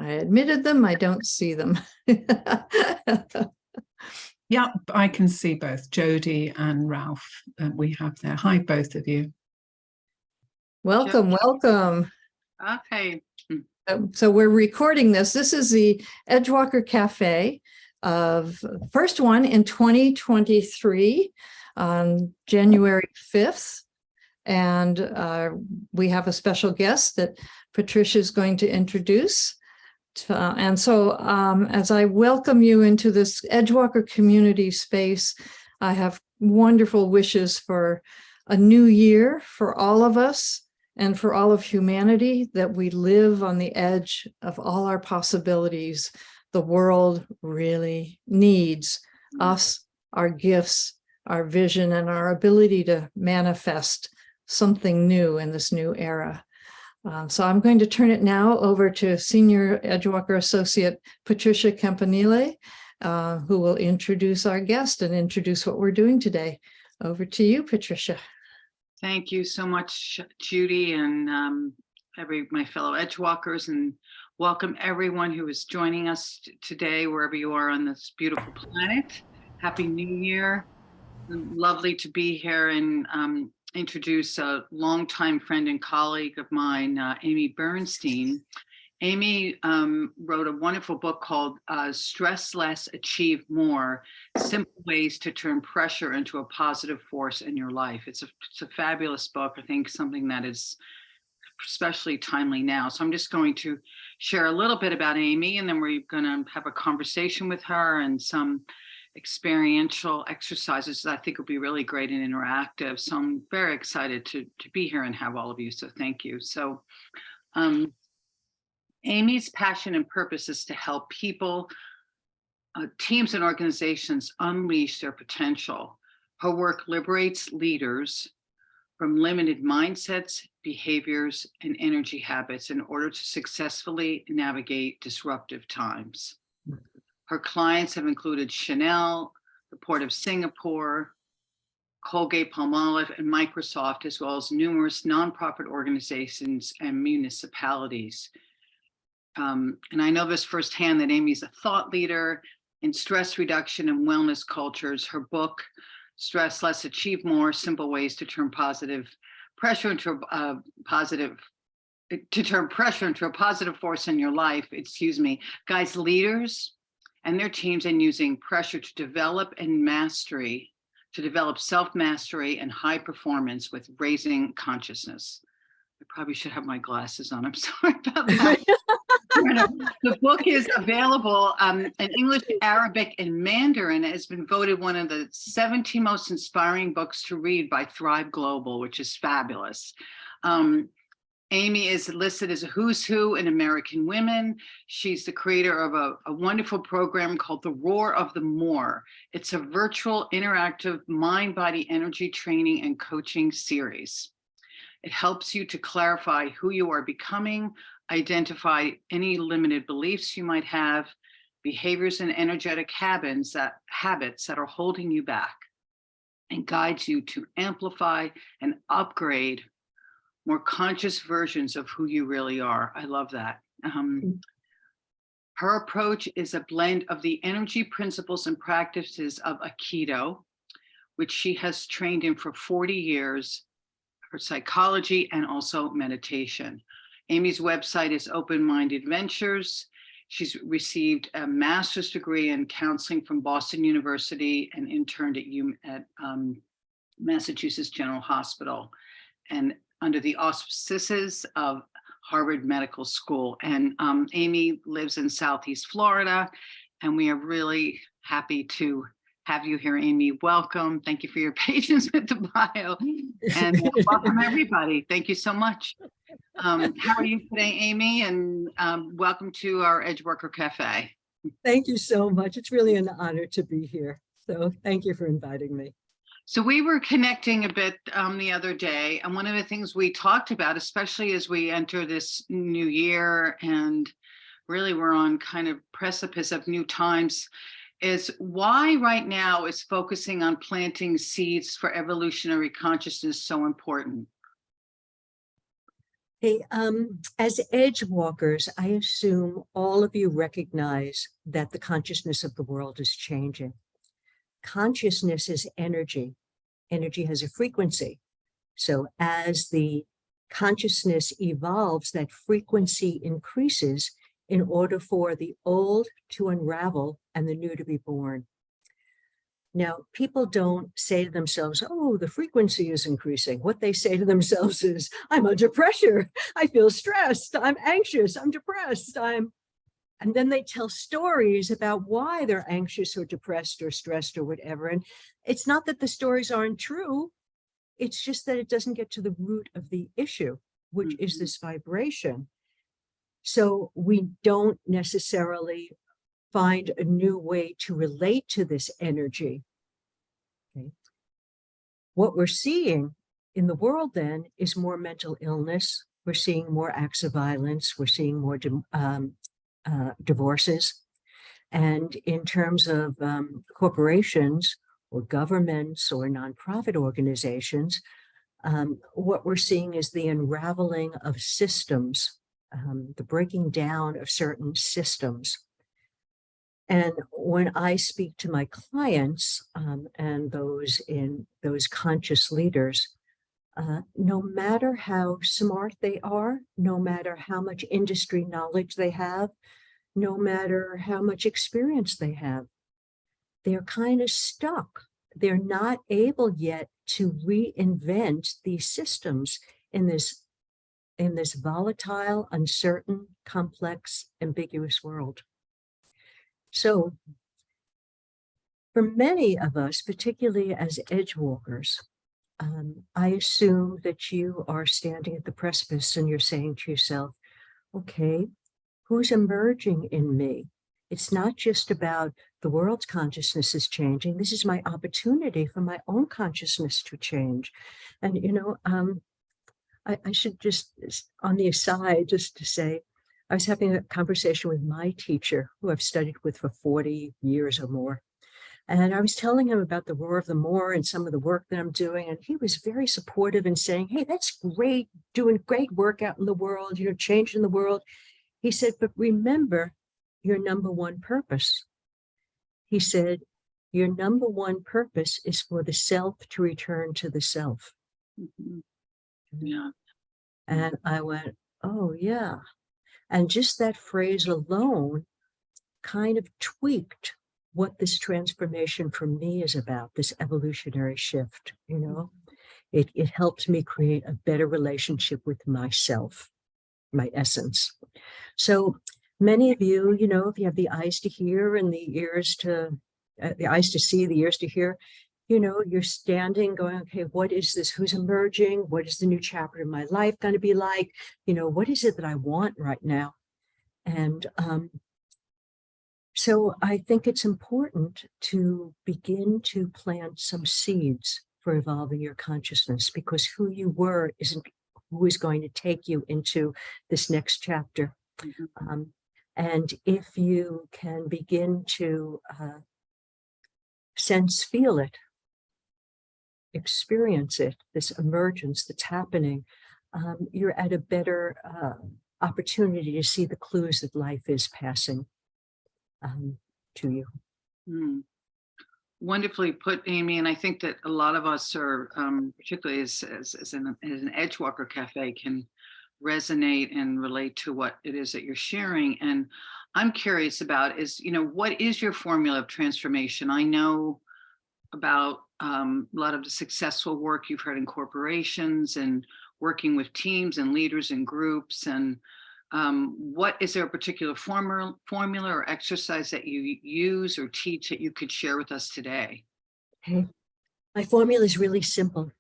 I admitted them. I don't see them. Yeah, I can see both Jody and Ralph. We have there. Hi, both of you. Welcome, welcome. Okay. So we're recording this. This is the Edgewalker Cafe first one in 2023 on January 5th. And we have a special guest that Patricia is going to introduce. As I welcome you into this Edgewalker community space, I have wonderful wishes for a new year for all of us and for all of humanity, that we live on the edge of all our possibilities. The world really needs us, our gifts, our vision, and our ability to manifest something new in this new era. So I'm going to turn it now over to Senior Edgewalker Associate Patricia Campanile, who will introduce our guest and introduce what we're doing today. Over to you, Patricia. Thank you so much, Judy, and my fellow Edgewalkers, and welcome everyone who is joining us today, wherever you are on this beautiful planet. Happy New Year. Lovely to be here and introduce a longtime friend and colleague of mine, Aimee Bernstein. Aimee wrote a wonderful book called Stress Less, Achieve More, Simple Ways to Turn Pressure into a Positive Force in Your Life. It's a fabulous book. I think something that is especially timely now. So I'm just going to share a little bit about Aimee, and then we're going to have a conversation with her and some experiential exercises that I think will be really great and interactive. So I'm very excited to be here and have all of you. So thank you. So Aimee's passion and purpose is to help people, teams and organizations unleash their potential. Her work liberates leaders from limited mindsets, behaviors, and energy habits in order to successfully navigate disruptive times. Her clients have included Chanel, the Port of Singapore, Colgate-Palmolive, and Microsoft, as well as numerous nonprofit organizations and municipalities. And I know this firsthand, that Aimee's a thought leader in stress reduction and wellness cultures. Her book, Stress Less, Achieve More, Simple Ways to Turn Pressure into a positive force in your life, guides leaders and their teams in using pressure to develop self-mastery and high performance with raising consciousness. I probably should have my glasses on. I'm sorry about that. The book is available in English, Arabic, and Mandarin. It has been voted one of the 17 most inspiring books to read by Thrive Global, which is fabulous. Aimee is listed as a who's who in American women. She's the creator of a wonderful program called The Roar of the More. It's a virtual, interactive, mind-body energy training and coaching series. It helps you to clarify who you are becoming, identify any limited beliefs you might have, behaviors and energetic habits that are holding you back, and guides you to amplify and upgrade more conscious versions of who you really are. I love that. Her approach is a blend of the energy principles and practices of Aikido, which she has trained in for 40 years, her psychology, and also meditation. Aimee's website is Open Minded Ventures. She's received a master's degree in counseling from Boston University and interned at Massachusetts General Hospital, and under the auspices of Harvard Medical School. And Aimee lives in Southeast Florida, and we are really happy to have you here, Aimee. Welcome. Thank you for your patience with the bio, and welcome everybody. Thank you so much. How are you today, Aimee? And welcome to our Edgewalker Cafe. Thank you so much. It's really an honor to be here. So thank you for inviting me. So we were connecting a bit the other day, and one of the things we talked about, especially as we enter this new year and really we're on kind of precipice of new times, is why right now is focusing on planting seeds for evolutionary consciousness so important? Hey, as edge walkers, I assume all of you recognize that the consciousness of the world is changing. Consciousness is energy. Energy has a frequency. So as the consciousness evolves, that frequency increases in order for the old to unravel and the new to be born. Now, people don't say to themselves, oh, the frequency is increasing. What they say to themselves is, I'm under pressure. I feel stressed. I'm anxious. I'm depressed. And then they tell stories about why they're anxious or depressed or stressed or whatever. And it's not that the stories aren't true. It's just that it doesn't get to the root of the issue, which is this vibration. So we don't necessarily find a new way to relate to this energy. Okay. What we're seeing in the world then is more mental illness. We're seeing more acts of violence. We're seeing more divorces. And in terms of corporations or governments or nonprofit organizations, what we're seeing is the unraveling of systems, the breaking down of certain systems. And when I speak to my clients and those conscious leaders, no matter how smart they are, no matter how much industry knowledge they have, no matter how much experience they have, they're kind of stuck. They're not able yet to reinvent these systems in this volatile, uncertain, complex, ambiguous world. So for many of us, particularly as edge walkers, I assume that you are standing at the precipice and you're saying to yourself, okay, who's emerging in me? It's not just about the world's consciousness is changing. This is my opportunity for my own consciousness to change. And, you know, I should just, on the aside, just to say, I was having a conversation with my teacher, who I've studied with for 40 years or more. And I was telling him about the Roar of the Moor and some of the work that I'm doing. And he was very supportive and saying, hey, that's great, doing great work out in the world, you know, changing the world. He said, but remember your number one purpose. He said, your number one purpose is for the self to return to the self. Mhm. Yeah. And I went, oh, yeah. And just that phrase alone kind of tweaked what this transformation for me is about, this evolutionary shift, you know. It helped me create a better relationship with myself, my essence. So many of you, you know, if you have the eyes to hear and the ears to, the eyes to see, the ears to hear, you know, you're standing going, okay, what is this? Who's emerging? What is the new chapter in my life going to be like? You know, what is it that I want right now? And so I think it's important to begin to plant some seeds for evolving your consciousness, because who you were isn't who is going to take you into this next chapter. And if you can begin to sense, feel it, experience it, this emergence that's happening, you're at a better opportunity to see the clues that life is passing to you. Wonderfully put, Aimee. And I think that a lot of us are, particularly as an Edgewalker Cafe, can resonate and relate to what it is that you're sharing. And I'm curious about is, you know, what is your formula of transformation? I know about a lot of the successful work you've heard in corporations and working with teams and leaders and groups. And what is there a particular formula or exercise that you use or teach that you could share with us today? Okay. My formula is really simple.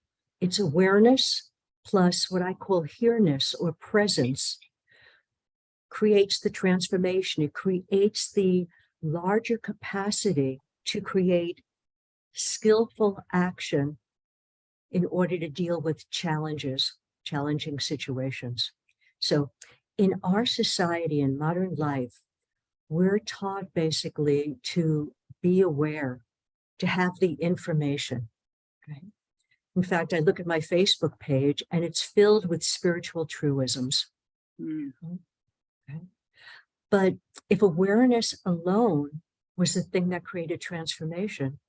It's awareness plus what I call here-ness or presence creates the transformation. It creates the larger capacity to create skillful action in order to deal with challenging situations. So in our society, in modern life, we're taught basically to be aware, to have the information, right? In fact, I look at my Facebook page and it's filled with spiritual truisms. Mm. Okay. But if awareness alone was the thing that created transformation,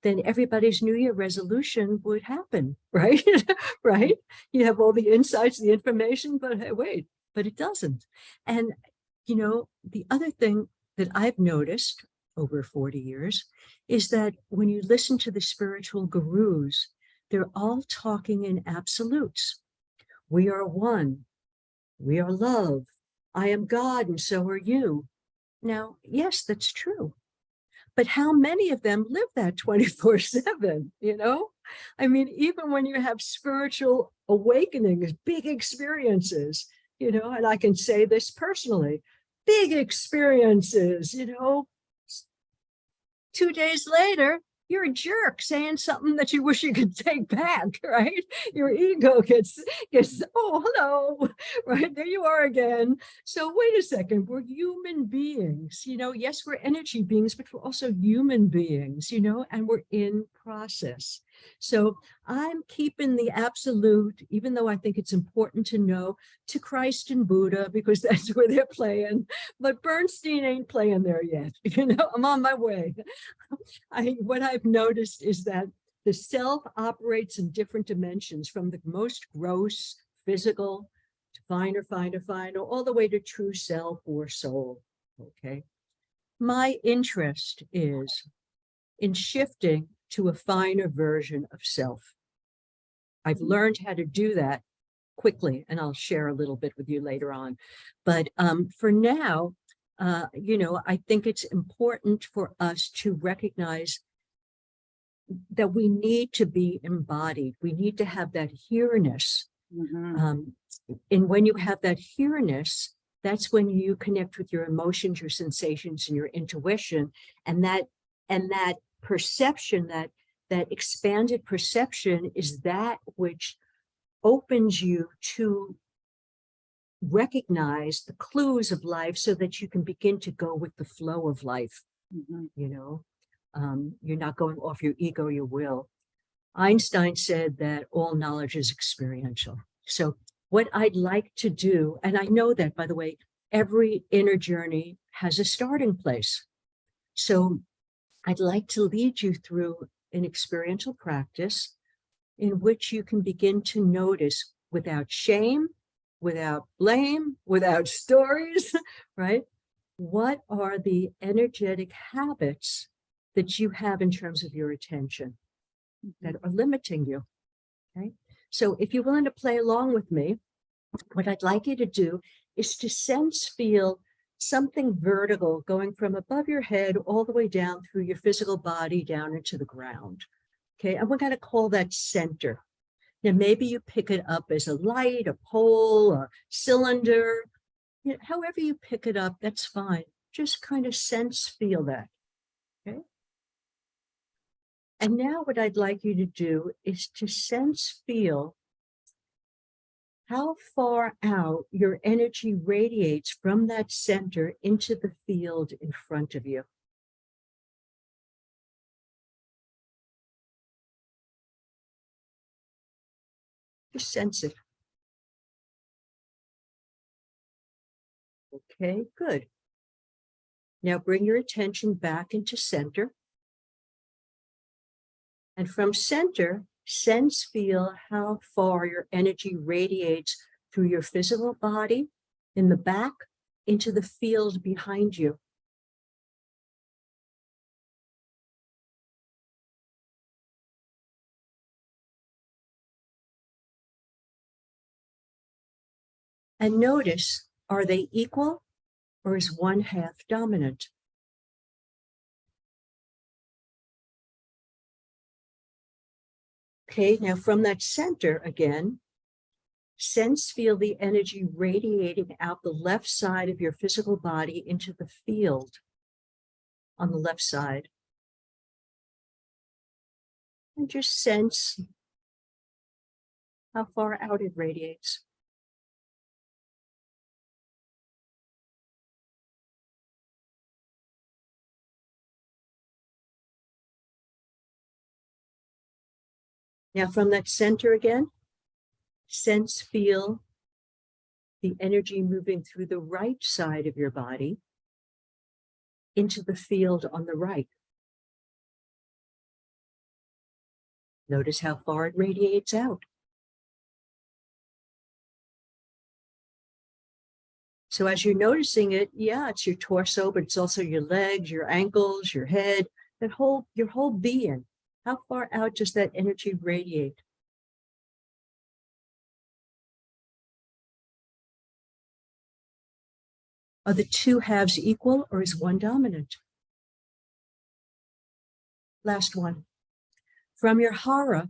then everybody's New Year resolution would happen, right? Right? You have all the insights, the information, but hey, wait, but it doesn't. And, you know, the other thing that I've noticed over 40 years is that when you listen to the spiritual gurus, they're all talking in absolutes. We are one. We are love. I am God, and so are you. Now, yes, that's true. But how many of them live that 24/7, you know? I mean, even when you have spiritual awakenings, big experiences, you know, and I can say this personally, big experiences, you know, 2 days later, you're a jerk saying something that you wish you could take back, right? Your ego gets, oh, hello, right? There you are again. So wait a second, we're human beings, you know, yes, we're energy beings, but we're also human beings, you know, and we're in process. So I'm keeping the absolute, even though I think it's important to know, to Christ and Buddha, because that's where they're playing. But Bernstein ain't playing there yet. You know, I'm on my way. What I've noticed is that the self operates in different dimensions, from the most gross, physical, to finer, all the way to true self or soul. Okay. My interest is in shifting to a finer version of self. I've learned how to do that quickly, and I'll share a little bit with you later on. But for now, you know, I think it's important for us to recognize that we need to be embodied. We need to have that here-ness. Mhm. And when you have that here-ness, that's when you connect with your emotions, your sensations, and your intuition. And that perception, that expanded perception, is that which opens you to recognize the clues of life, so that you can begin to go with the flow of life. Mhm. You know, you're not going off your ego, your will. Einstein said that all knowledge is experiential. So what I'd like to do, and I know that, by the way, every inner journey has a starting place. So I'd like to lead you through an experiential practice in which you can begin to notice, without shame, without blame, without stories, right? What are the energetic habits that you have in terms of your attention that are limiting you? Okay. So if you're willing to play along with me, what I'd like you to do is to feel something vertical going from above your head all the way down through your physical body, down into the ground. Okay. And we're going to call that center. Now, maybe you pick it up as a light, a pole, a cylinder, you know, however you pick it up, that's fine. Just kind of feel that. Okay. And now what I'd like you to do is to feel how far out your energy radiates from that center into the field in front of you. Just sense it. Okay, good. Now bring your attention back into center. And from center, feel how far your energy radiates through your physical body, in the back, into the field behind you. And notice, are they equal, or is one half dominant? Okay, now from that center again, feel the energy radiating out the left side of your physical body into the field on the left side. And just sense how far out it radiates. Now from that center again, sense, feel the energy moving through the right side of your body into the field on the right. Notice how far it radiates out. So as you're noticing it, yeah, it's your torso, but it's also your legs, your ankles, your head, your whole being. How far out does that energy radiate? Are the two halves equal, or is one dominant? Last one. From your hara,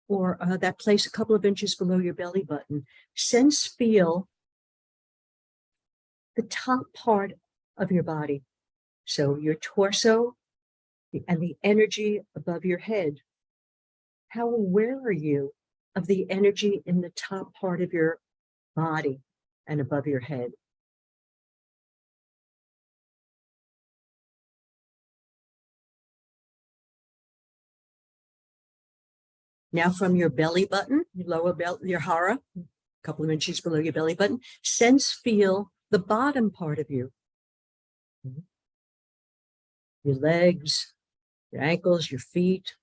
or that place a couple of inches below your belly button, sense, feel the top part of your body. So your torso and the energy above your head. How aware are you of the energy in the top part of your body and above your head? Now from your belly button, your lower belly, your hara, a couple of inches below your belly button, sense, feel the bottom part of you. Your legs, your ankles, your feet,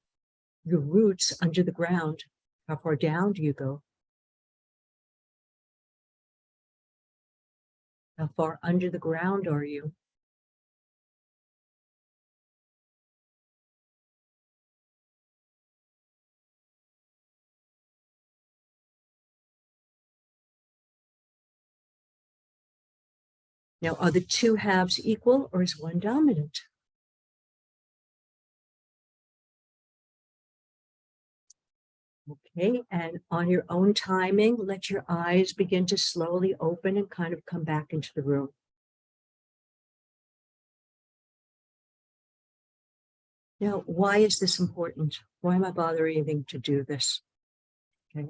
your roots under the ground. How far down do you go? How far under the ground are you? Now, are the two halves equal, or is one dominant? Okay, and on your own timing, let your eyes begin to slowly open and kind of come back into the room. Now, why is this important? Why am I bothering to do this? Okay,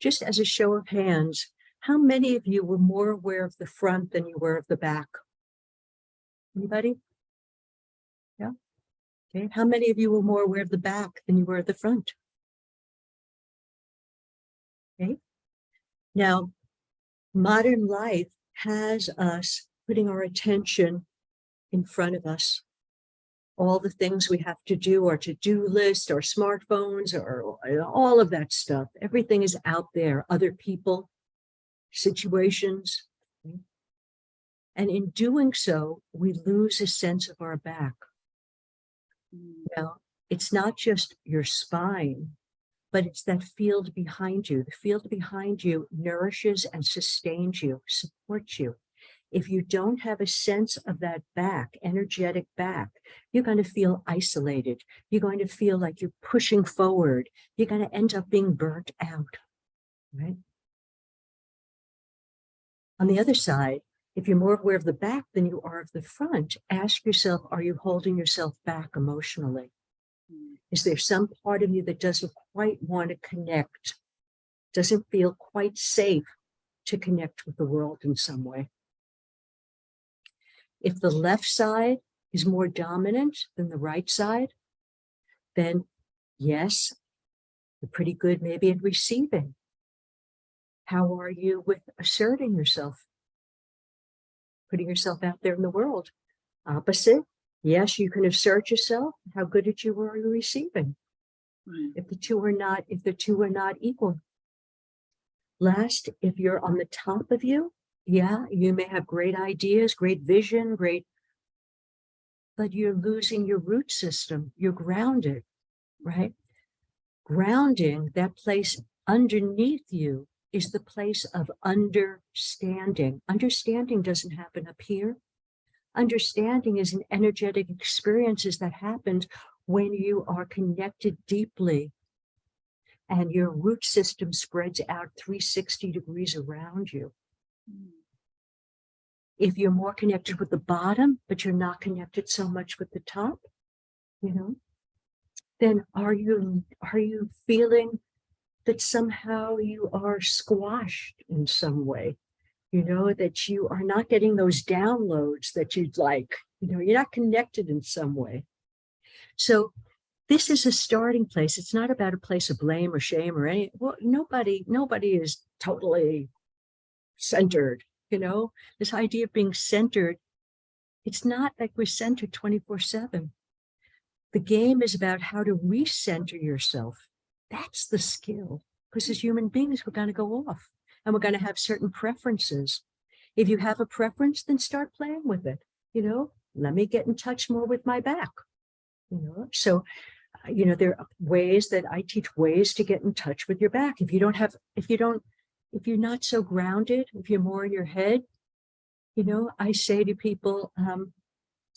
just as a show of hands, how many of you were more aware of the front than you were of the back? Anybody? Yeah. Okay, how many of you were more aware of the back than you were of the front? Okay. Now, modern life has us putting our attention in front of us. All the things we have to do, our to-do list, our smartphones, or all of that stuff. Everything is out there, other people, situations. Okay? And in doing so, we lose a sense of our back. Now, it's not just your spine, but it's that field behind you. The field behind you nourishes and sustains you, supports you. If you don't have a sense of that back, energetic back, you're going to feel isolated. You're going to feel like you're pushing forward. You're going to end up being burnt out, right? On the other side, if you're more aware of the back than you are of the front, ask yourself, are you holding yourself back emotionally? Is there some part of you that doesn't quite want to connect, doesn't feel quite safe to connect with the world in some way? If the left side is more dominant than the right side, then yes, you're pretty good maybe at receiving. How are you with asserting yourself? Putting yourself out there in the world? Opposite, yes, you can assert yourself. How good at you are you receiving? Right. If the two are not equal. Last, if you're on the top of you, yeah, you may have great ideas, great vision, but you're losing your root system. You're grounded, right? Grounding, that place underneath you, is the place of understanding. Understanding doesn't happen up here. Understanding is an energetic experiences that happens when you are connected deeply and your root system spreads out 360 degrees around you. If you're more connected with the bottom, but you're not connected so much with the top, then are you feeling that somehow you are squashed in some way? That you are not getting those downloads that you'd like, you're not connected in some way. So this is a starting place. It's not about a place of blame or shame or any, well, nobody is totally centered, this idea of being centered. It's not like we're centered 24/7. The game is about how to recenter yourself. That's the skill. Because as human beings, we're going to go off and we're going to have certain preferences. If you have a preference, then start playing with it. Let me get in touch more with my back. So, there are ways that I teach ways to get in touch with your back. If you're not so grounded, if you're more in your head, I say to people,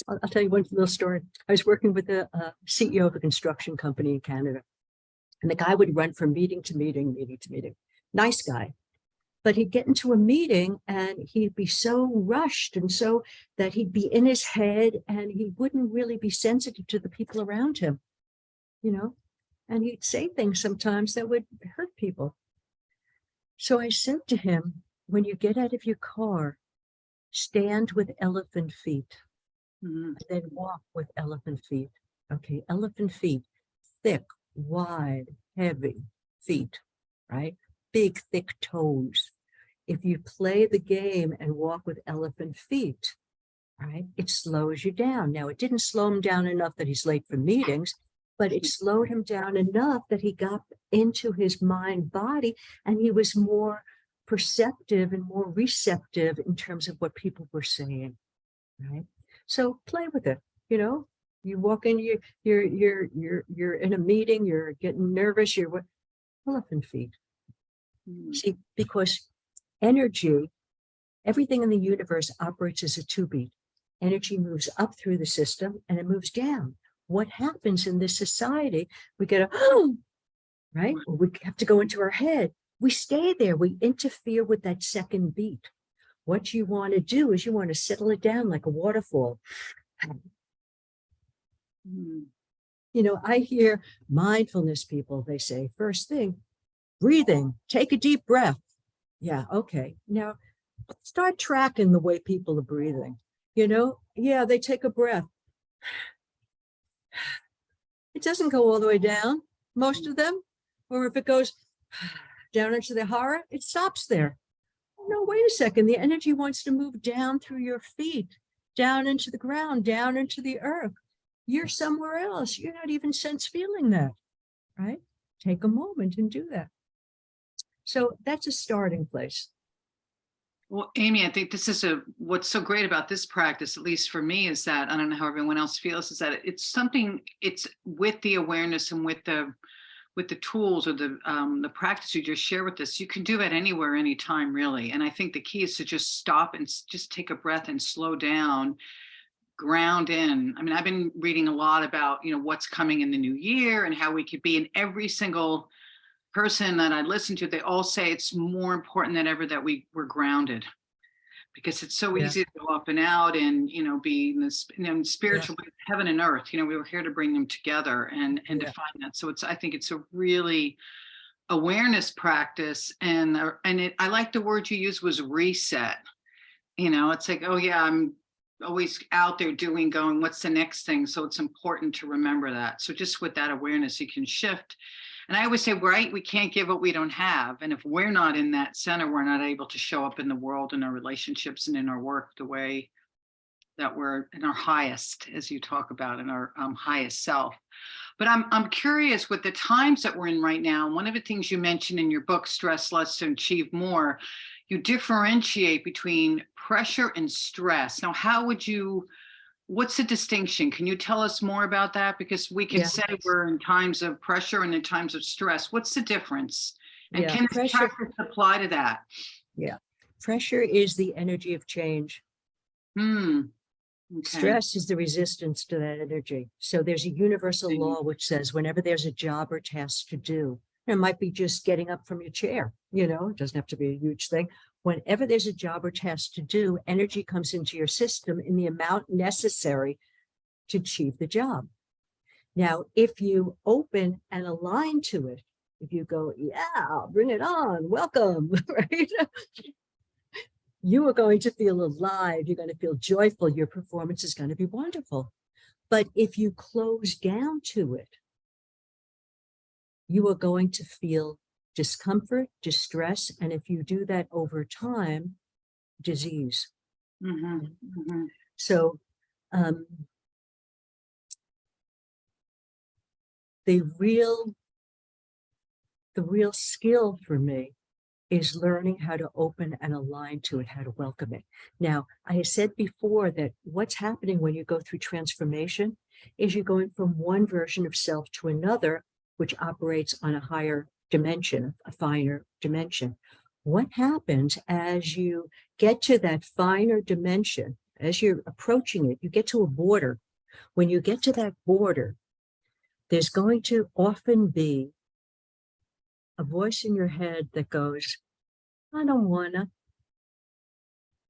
I'll tell you one little story. I was working with a CEO of a construction company in Canada, and the guy would run from meeting to meeting, meeting to meeting. Nice guy. But he'd get into a meeting and he'd be so rushed and so that he'd be in his head and he wouldn't really be sensitive to the people around him, and he'd say things sometimes that would hurt people. So I said to him, when you get out of your car, stand with elephant feet. And then walk with elephant feet. Okay, elephant feet, thick, wide, heavy feet, right? Big, thick toes. If you play the game and walk with elephant feet, right, it slows you down. Now, it didn't slow him down enough that he's late for meetings, but it slowed him down enough that he got into his mind body and he was more perceptive and more receptive in terms of what people were saying, right? So play with it. You walk in, you're in a meeting, you're getting nervous, you're elephant feet. See, because energy, everything in the universe operates as a two-beat. Energy moves up through the system and it moves down. What happens in this society? We get right? Or we have to go into our head. We stay there. We interfere with that second beat. What you want to do is you want to settle it down like a waterfall. I hear mindfulness people, they say, first thing, breathing, take a deep breath. Yeah, okay. Now, start tracking the way people are breathing. Yeah, they take a breath. It doesn't go all the way down, most of them. Or if it goes down into the hara, it stops there. No, wait a second. The energy wants to move down through your feet, down into the ground, down into the earth. You're somewhere else. You're not even feeling that, right? Take a moment and do that. So that's a starting place. Well, Aimee, I think this is what's so great about this practice, at least for me, is that, I don't know how everyone else feels, is that it's with the awareness and with the tools or the practice you just share with us, you can do it anywhere, anytime, really. And I think the key is to just stop and just take a breath and slow down, ground in. I mean, I've been reading a lot about, what's coming in the new year and how we could be, in every single person that I listen to, they all say it's more important than ever that we're grounded, because it's so easy to go up and out and, be in this, spiritual heaven and earth. We were here to bring them together and to find that. So I think it's a really awareness practice. And I like the word you used was reset. It's like, oh yeah, I'm always out there going, what's the next thing? So it's important to remember that. So just with that awareness, you can shift. And I always say, right, we can't give what we don't have. And if we're not in that center, we're not able to show up in the world, in our relationships and in our work the way that we're in our highest, as you talk about, in our highest self. But I'm curious with the times that we're in right now. One of the things you mentioned in your book, Stress Less to Achieve More, you differentiate between pressure and stress. Now, what's the distinction? Can you tell us more about that? Because we can say we're in times of pressure and in times of stress. What's the difference? And can this practice apply to that? Yeah. Pressure is the energy of change. Okay. Stress is the resistance to that energy. So there's a universal law which says whenever there's a job or task to do, it might be just getting up from your chair, it doesn't have to be a huge thing. Whenever there's a job or task to do, energy comes into your system in the amount necessary to achieve the job. Now, if you open and align to it, if you go, yeah, bring it on, welcome, right? You are going to feel alive. You're going to feel joyful. Your performance is going to be wonderful. But if you close down to it, you are going to feel discomfort, distress, and if you do that over time, disease. Mhm, mhm. So the real skill for me is learning how to open and align to it, how to welcome it. Now, I have said before that what's happening when you go through transformation is you're going from one version of self to another, which operates on a higher dimension, a finer dimension. What happens as you get to that finer dimension, as you're approaching it, you get to a border. When you get to that border, there's going to often be a voice in your head that goes, I don't wanna.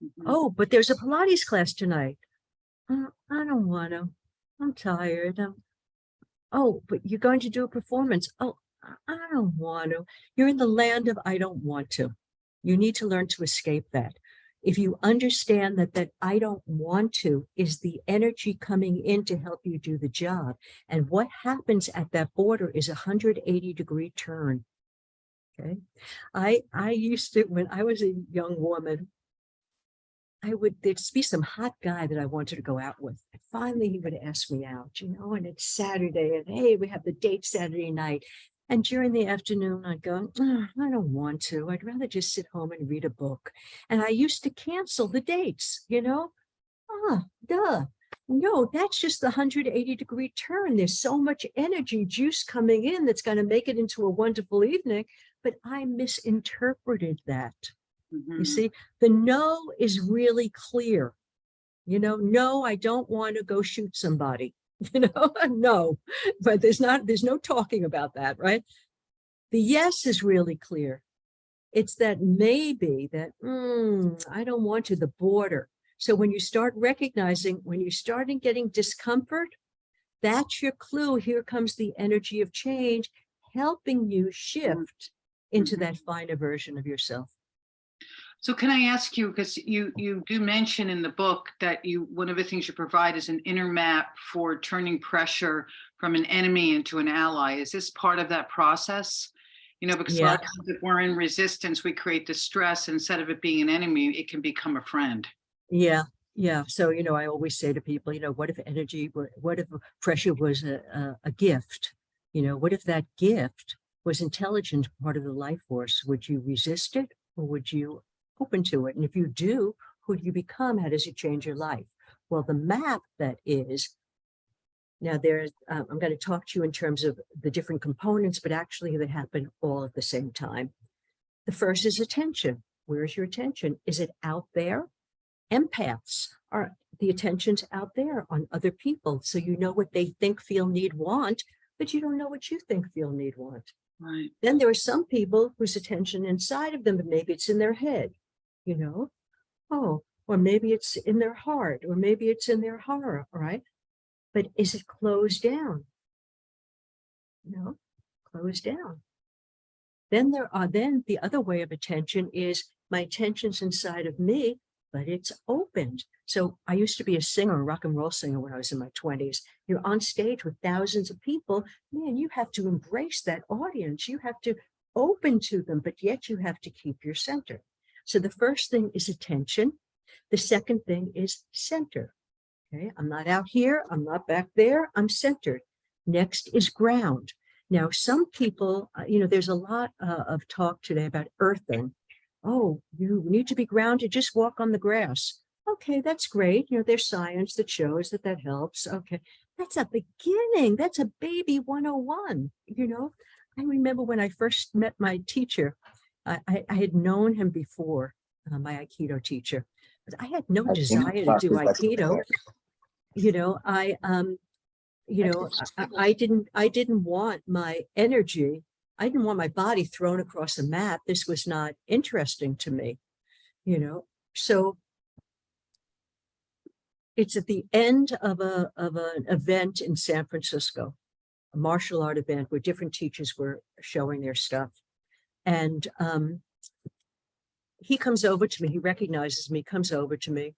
Mhm. Oh, but there's a Pilates class tonight. I don't wanna. I'm tired. Oh, but you're going to do a performance. Oh, I don't want to. You're in the land of I don't want to. You need to learn to escape that. If you understand that I don't want to is the energy coming in to help you do the job. And what happens at that border is a 180-degree turn. Okay. I used to, when I was a young woman, there'd be some hot guy that I wanted to go out with. And finally he would ask me out, and it's Saturday and hey, we have the date Saturday night. And during the afternoon, I'd go, I don't want to. I'd rather just sit home and read a book. And I used to cancel the dates, duh. No, that's just the 180-degree turn. There's so much energy juice coming in that's going to make it into a wonderful evening. But I misinterpreted that. You see, the no is really clear. No, I don't want to go shoot somebody. No, but there's no talking about that, right? The yes is really clear. It's that maybe that, I don't want to, the border. So when you start recognizing, when you start getting discomfort, that's your clue. Here comes the energy of change, helping you shift into that finer version of yourself. So can I ask you, because you do mention in the book that one of the things you provide is an inner map for turning pressure from an enemy into an ally. Is this part of that process? Because a lot of times if we're in resistance, we create the stress. Instead of it being an enemy, it can become a friend. Yeah. So, I always say to people, what if pressure was a gift? What if that gift was intelligent, part of the life force? Would you resist it or would you open to it? And if you do, who do you become? How does it change your life? Well, the map that is, now I'm going to talk to you in terms of the different components, but actually they happen all at the same time. The first is attention. Where's your attention? Is it out there? Empaths are the attention's out there on other people. So you know what they think, feel, need, want, but you don't know what you think, feel, need, want. Right. Then there are some people whose attention inside of them, but maybe it's in their head, or maybe it's in their heart, or maybe it's in their horror, right? But is it closed down? Closed down. Then the other way of attention is my attention's inside of me, but it's opened. So I used to be a singer, a rock and roll singer when I was in my 20s. You're on stage with thousands of people. Man, you have to embrace that audience. You have to open to them, but yet you have to keep your center. So the first thing is attention. The second thing is center. Okay, I'm not out here. I'm not back there. I'm centered. Next is ground. Now, some people, there's a lot of talk today about earthing. Oh, you need to be grounded, just walk on the grass. Okay, that's great. There's science that shows that helps. Okay, that's a beginning. That's a baby 101. I remember when I first met my teacher, I had known him before, my Aikido teacher, but I had no desire to do Aikido. I didn't want my energy. I didn't want my body thrown across a map. This was not interesting to me, so it's at the end of an event in San Francisco, a martial art event where different teachers were showing their stuff. And he comes over to me, he recognizes me, comes over to me,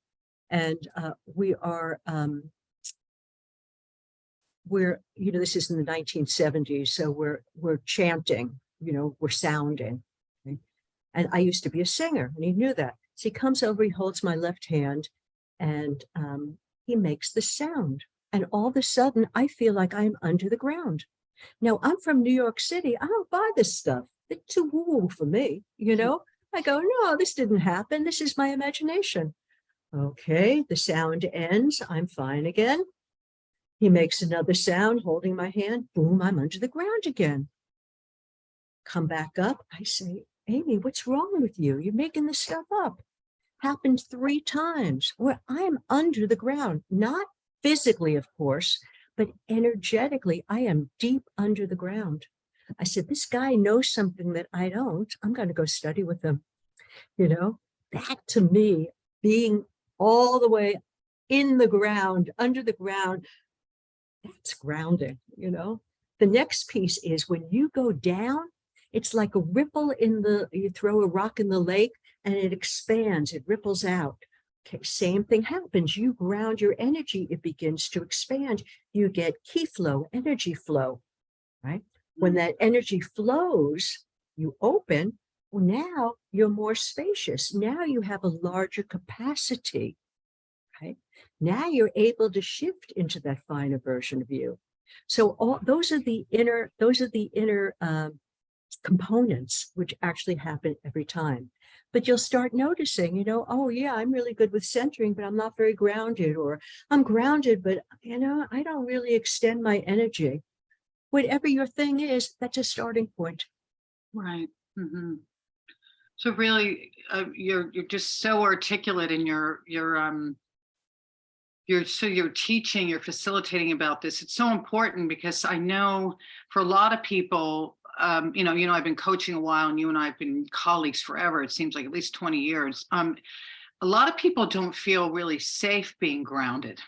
and we are we're, this is in the 1970s, so we're chanting, we're sounding. Okay? And I used to be a singer, and he knew that. So he comes over, he holds my left hand, and he makes the sound. And all of a sudden, I feel like I'm under the ground. Now, I'm from New York City. I don't buy this stuff. It's too woo for me, I go, no, this didn't happen. This is my imagination. Okay, the sound ends. I'm fine again. He makes another sound, holding my hand. Boom, I'm under the ground again. Come back up. I say, Aimee, what's wrong with you? You're making this stuff up. Happened 3 times where I'm under the ground, not physically, of course, but energetically, I am deep under the ground. I said, this guy knows something that I don't. I'm going to go study with him. That to me, being all the way in the ground, under the ground, that's grounding, The next piece is when you go down, it's like a ripple you throw a rock in the lake and it expands, it ripples out. Okay, same thing happens. You ground your energy, it begins to expand. You get chi flow, energy flow, right? When that energy flows, you open, well, now you're more spacious. Now you have a larger capacity, right? Now you're able to shift into that finer version of you. So those are the inner components which actually happen every time. But you'll start noticing, oh yeah, I'm really good with centering, but I'm not very grounded, or I'm grounded, but I don't really extend my energy. Whatever your thing is, that's a starting point. Right. Mm-hmm. So really, you're just so articulate in your teaching, you're facilitating about this. It's so important because I know for a lot of people, I've been coaching a while, and you and I have been colleagues forever. It seems like at least 20 years. A lot of people don't feel really safe being grounded.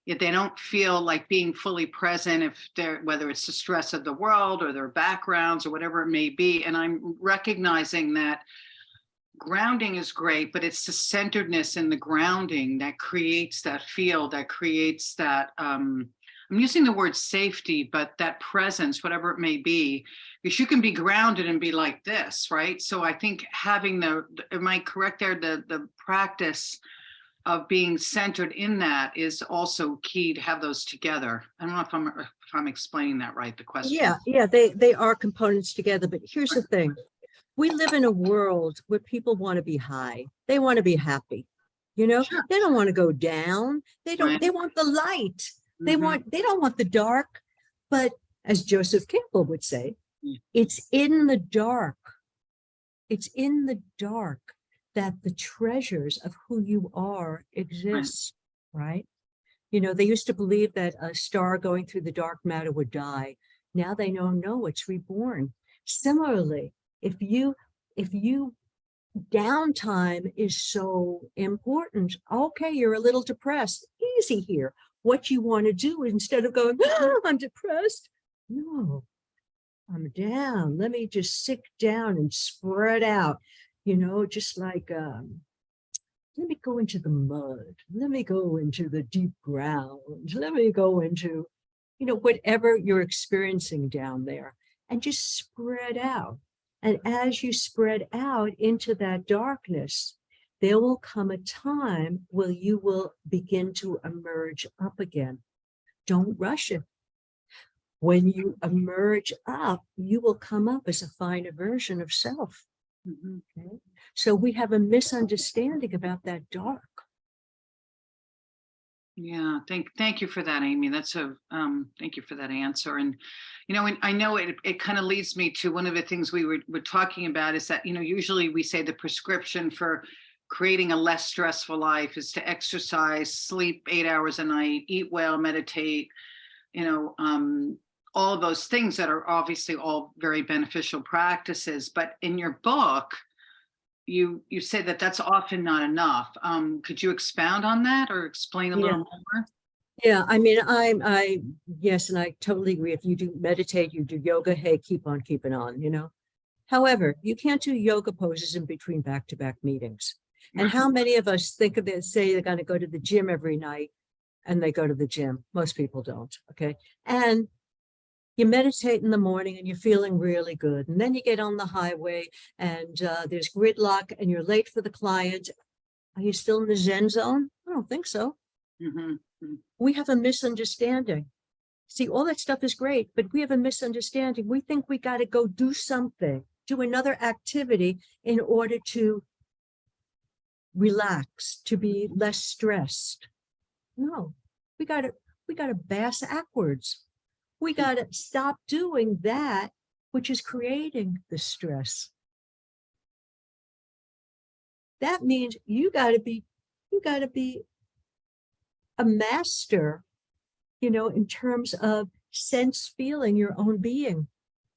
Yet they don't feel like being fully present whether it's the stress of the world or their backgrounds or whatever it may be. And I'm recognizing that grounding is great, but it's the centeredness in the grounding that creates that feel, that creates that, I'm using the word safety, but that presence, whatever it may be, because you can be grounded and be like this, right? So I think having am I correct there? The practice of being centered in that is also key to have those together. I don't know if I'm explaining that right, the question. Yeah, they are components together, but here's the thing. We live in a world where people want to be high. They want to be happy. Sure. They don't want to go down. They want the light. Mm-hmm. They don't want the dark. But as Joseph Campbell would say, it's in the dark. It's in the dark that the treasures of who you are exist, right? They used to believe that a star going through the dark matter would die. Now they know, no, it's reborn. Similarly, if you downtime is so important, okay, you're a little depressed, easy here. What you want to do is, instead of going, I'm depressed, no, I'm down. Let me just sit down and spread out, just like, let me go into the mud. Let me go into the deep ground. Let me go into, whatever you're experiencing down there, and just spread out. And as you spread out into that darkness, there will come a time where you will begin to emerge up again. Don't rush it. When you emerge up, you will come up as a finer version of self. Mm-hmm. Okay? So we have a misunderstanding about that dark. Yeah, thank you for that, Aimee. Thank you for that answer. And I know it kind of leads me to one of the things we were talking about is that usually we say the prescription for creating a less stressful life is to exercise, sleep 8 hours a night, eat well, meditate, all of those things that are obviously all very beneficial practices. But in your book, you say that that's often not enough. Could you expound on that or explain a little more? Yeah, I mean, yes, and I totally agree. If you do meditate, you do yoga, hey, keep on keeping on, However, you can't do yoga poses in between back-to-back meetings. And how many of us think of it, say they're going to go to the gym every night, and they go to the gym. Most people don't. Okay. And you meditate in the morning and you're feeling really good. And then you get on the highway and there's gridlock and you're late for the client. Are you still in the Zen zone? I don't think so. Mhm. We have a misunderstanding. See, all that stuff is great, but we have a misunderstanding. We think we got to go do something, do another activity in order to relax, to be less stressed. No, we got to bass backwards. We got to stop doing that, which is creating the stress. That means you got to be a master, in terms of sense feeling your own being.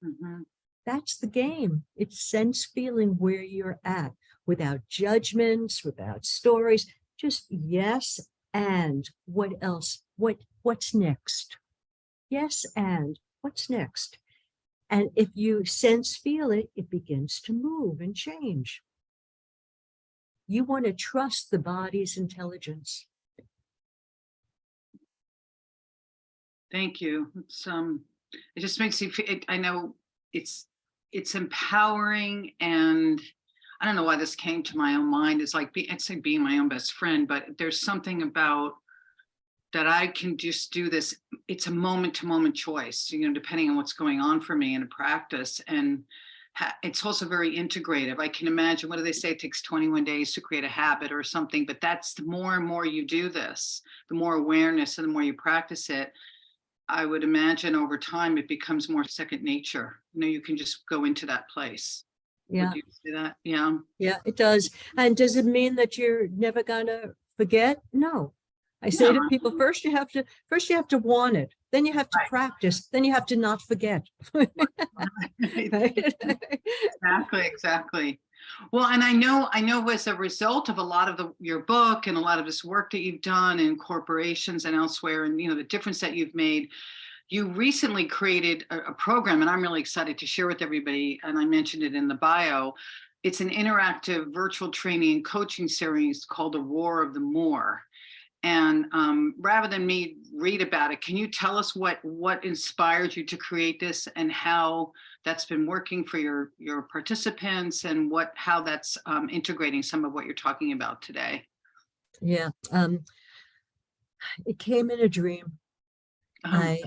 Mhm. That's the game. It's sense feeling where you're at without judgments, without stories, just yes. And what else? What's next? Yes. And what's next? And if you sense feel it, it begins to move and change. You want to trust the body's intelligence. Thank you. It just makes you feel, I know it's empowering, and I don't know why this came to my own mind. It's like I'd say being my own best friend, but there's something about that I can just do this. It's a moment to moment choice, depending on what's going on for me in a practice. And it's also very integrative. I can imagine, what do they say? It takes 21 days to create a habit or something, but that's the more and more you do this, the more awareness and the more you practice it, I would imagine over time, it becomes more second nature. You can just go into that place. Yeah. Would you say that? Yeah. Yeah, it does. And does it mean that you're never gonna forget? No. I say to people, first you have to want it, then you have to practice, then you have to not forget. Exactly. Well, and I know as a result of a lot of your book and a lot of this work that you've done in corporations and elsewhere, and the difference that you've made, you recently created a program, and I'm really excited to share with everybody, and I mentioned it in the bio. It's an interactive virtual training and coaching series called The Roar of the More. And rather than me read about it, can you tell us what inspired you to create this and how that's been working for your participants, and how that's integrating some of what you're talking about today? Yeah, it came in a dream. I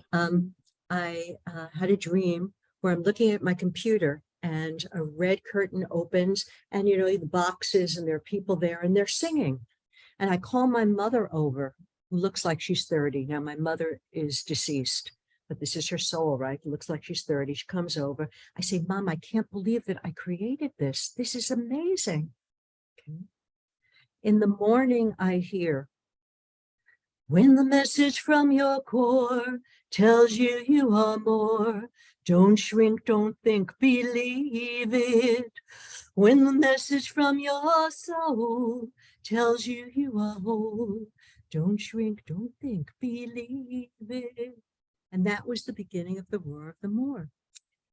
had a dream where I'm looking at my computer and a red curtain opens, and the boxes, and there are people there and they're singing. And I call my mother over, who looks like she's 30. Now, my mother is deceased, but this is her soul, right? It looks like she's 30. She comes over. I say, Mom, I can't believe that I created this. This is amazing. Okay. In the morning, I hear, when the message from your core tells you you are more, don't shrink, don't think, believe it. When the message from your soul tells you you are whole, don't shrink, don't think, believe it. And that was the beginning of the Roar of the More.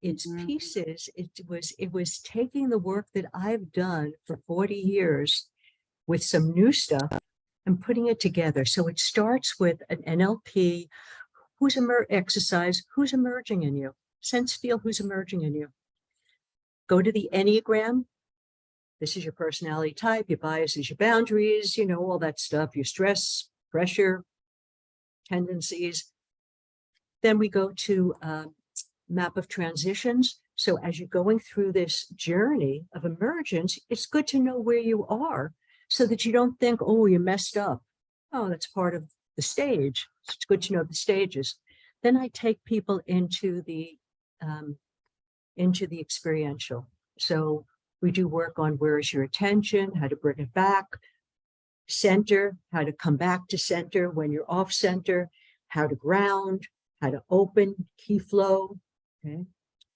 Its pieces, it was taking the work that I've done for 40 years with some new stuff and putting it together. So it starts with an NLP, exercise, who's emerging in you, sense feel who's emerging in you. Go to the Enneagram. This is your personality type, your biases, your boundaries, all that stuff, your stress, pressure, tendencies. Then we go to map of transitions. So as you're going through this journey of emergence, it's good to know where you are so that you don't think, oh, you messed up. Oh, that's part of the stage. It's good to know the stages. Then I take people into the experiential. So we do work on where is your attention, how to bring it back, center, how to come back to center when you're off center, how to ground, how to open, key flow. Okay.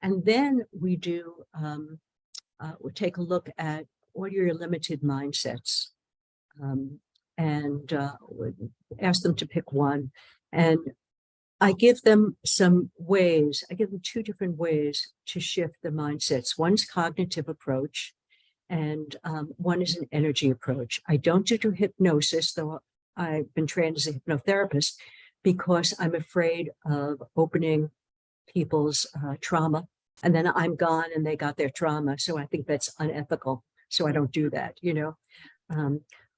And then we do, we'll take a look at what are your limited mindsets, and ask them to pick one. And I give them some ways, I give them two different ways to shift the mindsets. One's cognitive approach, and one is an energy approach. I don't do hypnosis, though I've been trained as a hypnotherapist because I'm afraid of opening people's trauma, and then I'm gone and they got their trauma. So I think that's unethical. So I don't do that, you know.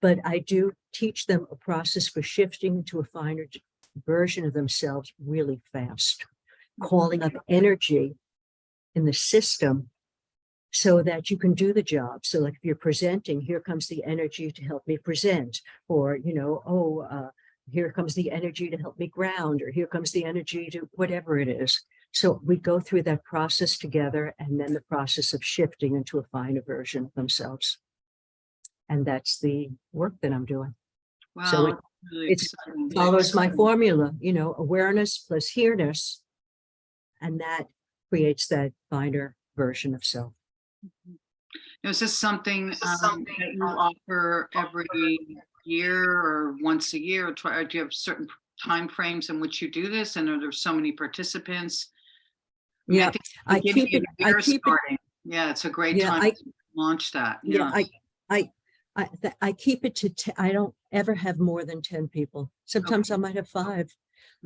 But I do teach them a process for shifting into a finer version of themselves really fast, calling up energy in the system so that you can do the job. So like if you're presenting, here comes the energy to help me present, or, you know, here comes the energy to help me ground, or here comes the energy to whatever it is. So we go through that process together, and then the process of shifting into a finer version of themselves. And that's the work that I'm doing. Wow, So it's really it exciting. follows my formula, you know, awareness plus here-ness, and that creates that finer version of self. Is this something that you offer every year or once a year? Or do you have certain time frames in which you do this? And are there so many participants? I mean, Yeah, think I beginning keep of it, the I year keep it, starting. Yeah, it's a great yeah, time to launch that. yeah, Yeah. I keep it to, I don't ever have more than 10 people. Sometimes I Okay. might have 5.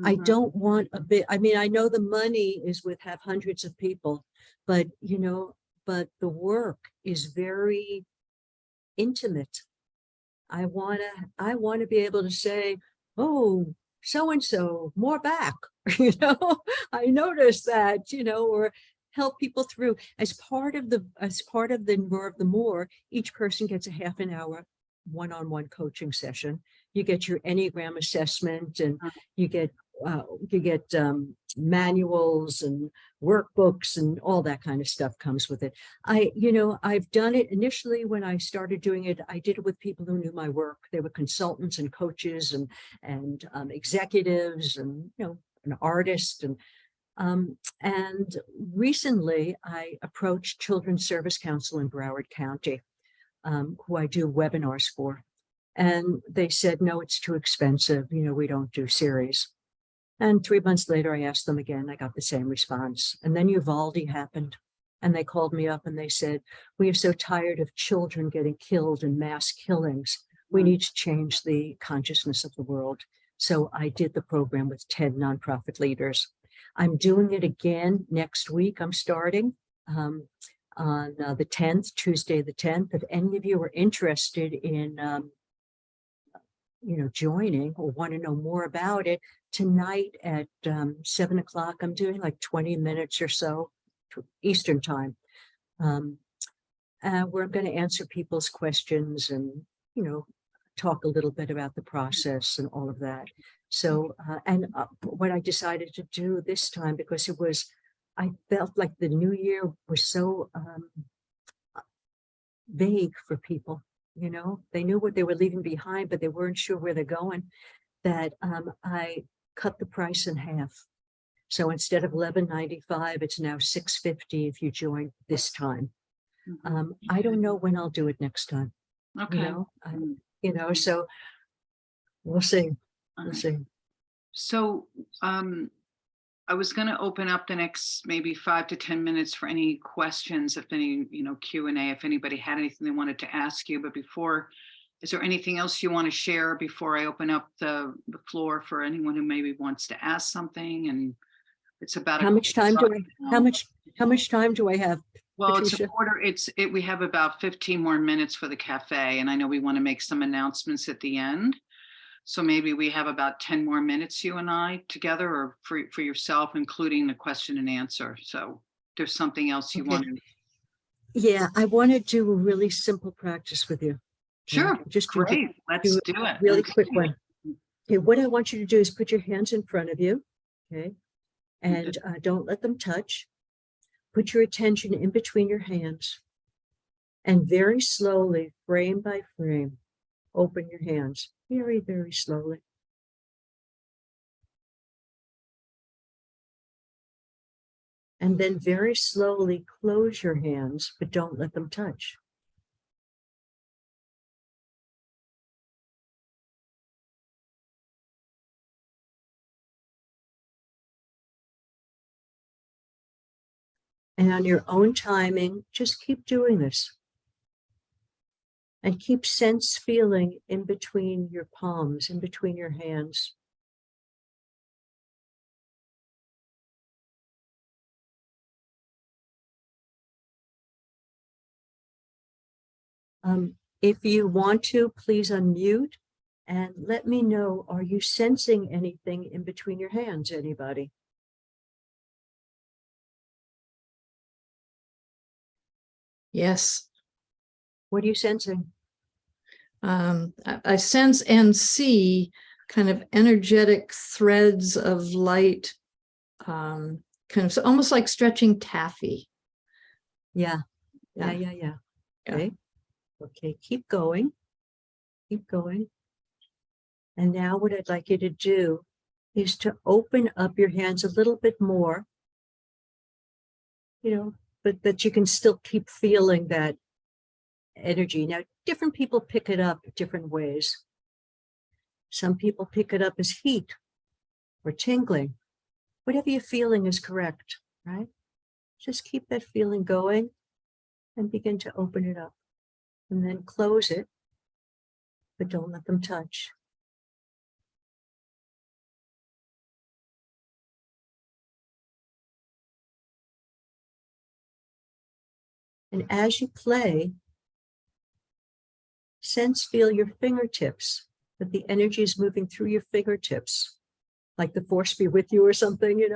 I Mhm. don't want a bit, I mean, I know the money is with have hundreds of people, but you know, but the work is very intimate. I want to be able to say, oh, so and so, more back. You know, I noticed that, you know, or help people through as part of the more of the more, each person gets a half an hour one-on-one coaching session. You get your Enneagram assessment, and you get manuals and workbooks, and all that kind of stuff comes with it. I've done it initially. When I started doing it, I did it with people who knew my work. They were consultants and coaches and executives, and, you know, an artist. And recently I approached Children's Service Council in Broward County, who I do webinars for. And they said, no, it's too expensive. You know, we don't do series. And 3 months later, I asked them again. I got the same response. And then Uvalde happened. And they called me up and they said, we are so tired of children getting killed in mass killings. We need to change the consciousness of the world. So I did the program with 10 nonprofit leaders. I'm doing it again next week. I'm starting on the 10th, Tuesday the 10th. If any of you are interested in joining or want to know more about it, tonight at 7 o'clock, I'm doing like 20 minutes or so Eastern time, where I'm going to answer people's questions and, you know, talk a little bit about the process and all of that. So, what I decided to do this time, because I felt like the new year was so vague for people. You know, they knew what they were leaving behind, but they weren't sure where they're going, that I cut the price in half. So instead of $11.95, it's now $6.50 if you join this time. I don't know when I'll do it next time. Okay. So we'll see. We'll Okay. see. So I was going to open up the next maybe 5 to 10 minutes for any questions, if any, Q&A, if anybody had anything they wanted to ask you. But before, is there anything else you want to share before I open up the floor for anyone who maybe wants to ask something? And it's about How much time do I have? Well, Patricia? we have about 15 more minutes for the cafe, and I know we want to make some announcements at the end. So maybe we have about 10 more minutes, you and I together, or for yourself, including the question and answer. So there's something else you want to. Yeah, I want to do a really simple practice with you. Sure. Just great. Let's do it. Really quick one. Okay, what I want you to do is put your hands in front of you. Okay. And don't let them touch. Put your attention in between your hands. And very slowly, frame by frame, open your hands. Very, very slowly. And then very slowly close your hands, but don't let them touch. And on your own timing, just keep doing this. And keep sense feeling in between your palms, in between your hands. If you want to, please unmute and let me know, are you sensing anything in between your hands, anybody? Yes. What are you sensing? I sense and see kind of energetic threads of light, kind of almost like stretching taffy. Yeah. Yeah. Okay. Okay, keep going. Keep going. And now what I'd like you to do is to open up your hands a little bit more, but that you can still keep feeling that energy. Now, different people pick it up different ways. Some people pick it up as heat or tingling. Whatever you're feeling is correct, right? Just keep that feeling going and begin to open it up. And then close it, but don't let them touch. And as you play, feel your fingertips, that the energy is moving through your fingertips, like the force be with you or something,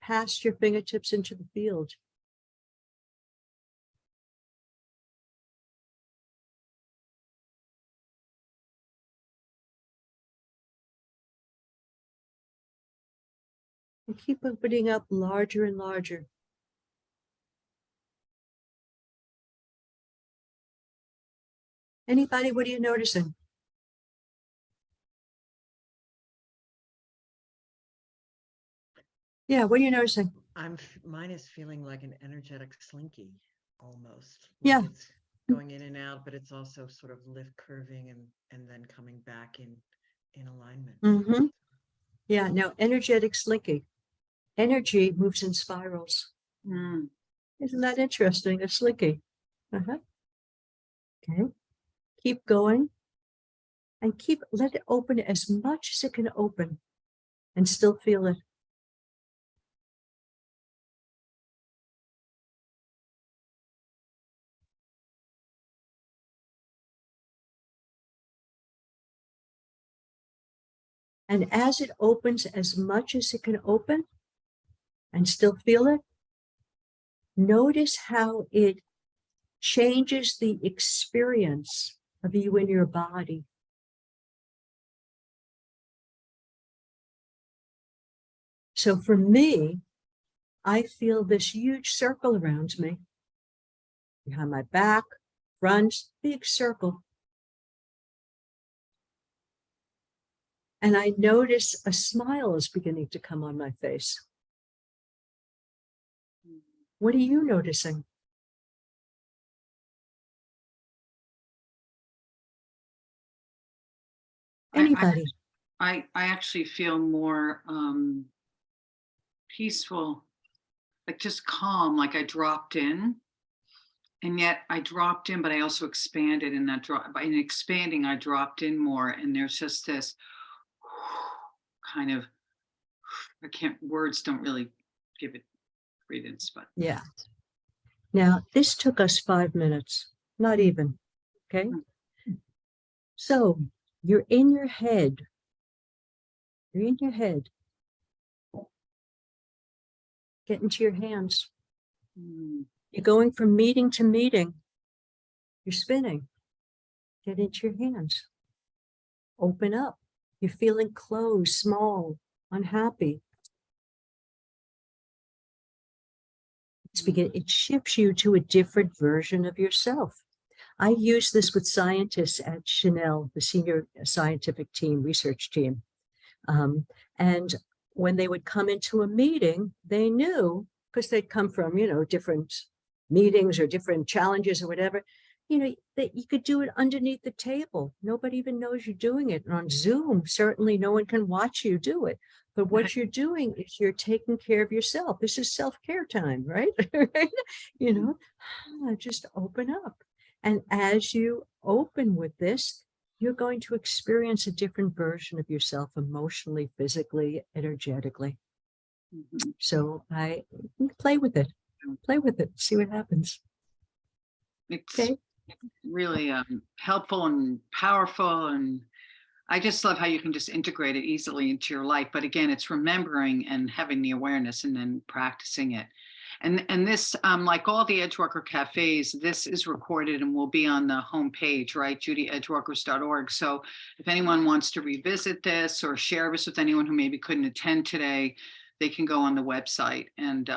past your fingertips into the field. And keep opening up larger and larger. Anybody, what are you noticing? Yeah, what are you noticing? Mine is feeling like an energetic slinky almost. Yeah. It's going in and out, but it's also sort of lift curving and then coming back in alignment. Mm-hmm. Yeah, now energetic slinky. Energy moves in spirals. Isn't that interesting? A slinky. Okay. Keep going. And let it open as much as it can open and still feel it. And as it opens as much as it can open and still feel it, notice how it changes the experience of you in your body. So for me, I feel this huge circle around me, behind my back, front, big circle. And I notice a smile is beginning to come on my face. What are you noticing? Anybody? I actually feel more peaceful, like just calm, like I dropped in. And yet I dropped in, but I also expanded in that drop. In expanding, I dropped in more. And there's just this kind of, words don't really give it credence, but. Yeah. Now, this took us 5 minutes, not even, okay? So you're in your head. You're in your head. Get into your hands. You're going from meeting to meeting. You're spinning. Get into your hands. Open up. You're feeling closed, small, unhappy. It shifts you to a different version of yourself. I use this with scientists at Chanel, the senior scientific team, research team. And when they would come into a meeting, they knew, because they'd come from, different meetings or different challenges or whatever, that you could do it underneath the table. Nobody even knows you're doing it. And on Zoom, certainly no one can watch you do it. But what you're doing is you're taking care of yourself. This is self-care time, right? Just open up. And as you open with this, you're going to experience a different version of yourself emotionally, physically, energetically. Mhm. So I play with it, see what happens. It's Okay. really helpful and powerful. And I just love how you can just integrate it easily into your life. But again, it's remembering and having the awareness and then practicing it. And this, like all the Edgewalker cafes, this is recorded and will be on the homepage, right? judyedgewalkers.org. So if anyone wants to revisit this or share this with anyone who maybe couldn't attend today, they can go on the website and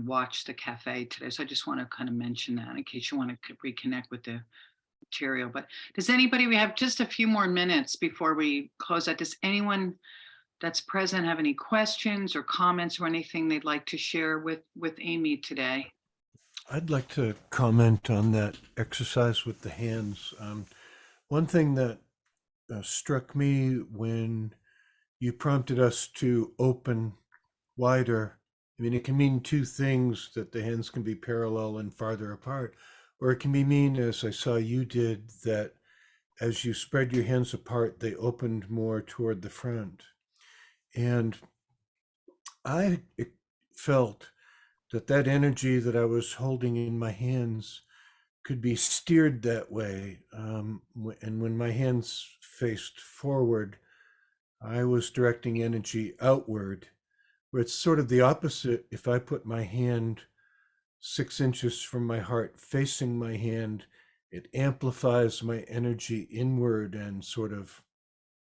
watch the cafe today. So I just want to kind of mention that in case you want to reconnect with the material. But we have just a few more minutes before we close out. Does anyone that's present have any questions or comments or anything they'd like to share with Aimee today? I'd like to comment on that exercise with the hands. One thing that struck me when you prompted us to open wider, I mean, it can mean two things, that the hands can be parallel and farther apart, or it can mean, as I saw you did, that as you spread your hands apart, they opened more toward the front. And I felt that energy that I was holding in my hands could be steered that way. And when my hands faced forward, I was directing energy outward, where it's sort of the opposite. If I put my hand 6 inches from my heart facing my hand, it amplifies my energy inward and sort of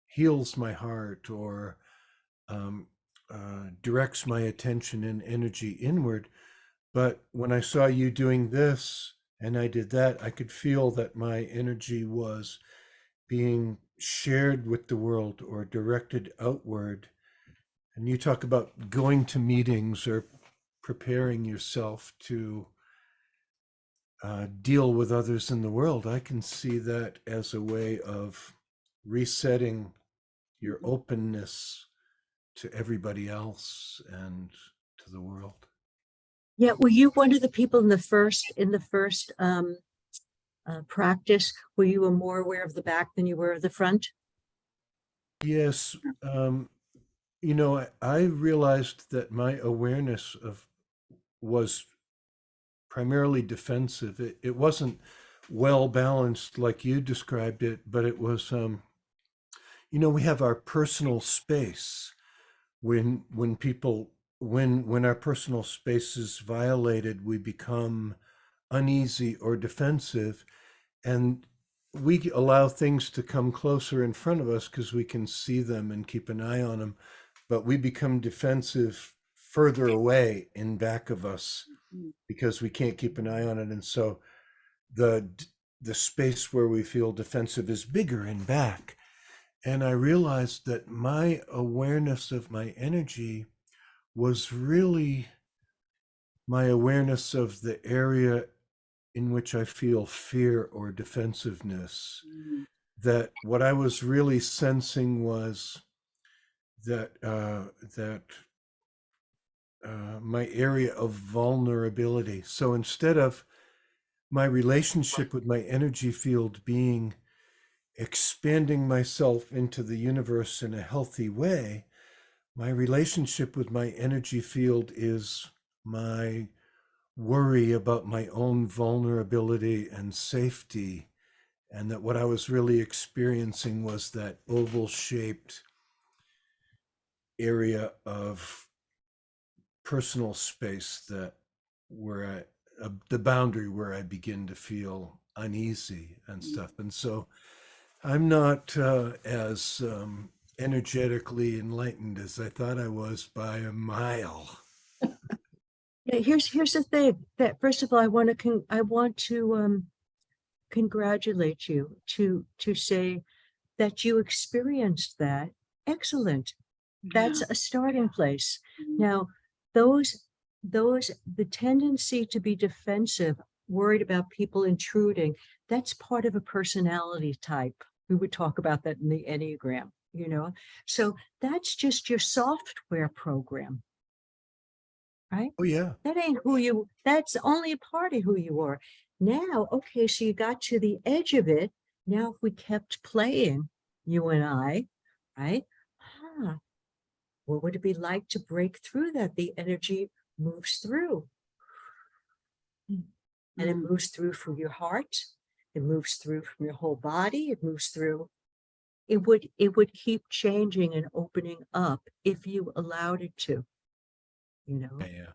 heals my heart, or directs my attention and energy inward. But when I saw you doing this and I did that, I could feel that my energy was being shared with the world or directed outward. And you talk about going to meetings or preparing yourself to deal with others in the world. I can see that as a way of resetting your openness to everybody else and to the world. Yeah, were you one of the people in the first practice where you were more aware of the back than you were of the front? Yes. I realized that my awareness was primarily defensive. It wasn't well balanced like you described it, but it was, we have our personal space. When our personal space is violated, we become uneasy or defensive, and we allow things to come closer in front of us because we can see them and keep an eye on them, but we become defensive further away in back of us because we can't keep an eye on it. And so the space where we feel defensive is bigger in back. And I realized that my awareness of my energy was really my awareness of the area in which I feel fear or defensiveness. That what I was really sensing was that my area of vulnerability. So instead of my relationship with my energy field being expanding myself into the universe in a healthy way, my relationship with my energy field is my worry about my own vulnerability and safety. And that what I was really experiencing was that oval shaped area of personal space that where the boundary where I begin to feel uneasy and stuff. And so I'm not as energetically enlightened as I thought I was by a mile. Yeah, here's the thing. That first of all, I want to congratulate you to say that you experienced that. Excellent. That's a starting place. Now, the tendency to be defensive, worried about people intruding, that's part of a personality type. We would talk about that in the Enneagram, So that's just your software program, right? Oh yeah. That ain't that's only a part of who you are. Now, okay, so you got to the edge of it. Now, if we kept playing, you and I, right? What would it be like to break through that? The energy moves through. And it moves through from your heart. It moves through from your whole body. It moves through. It would keep changing and opening up if you allowed it to, you know. Yeah.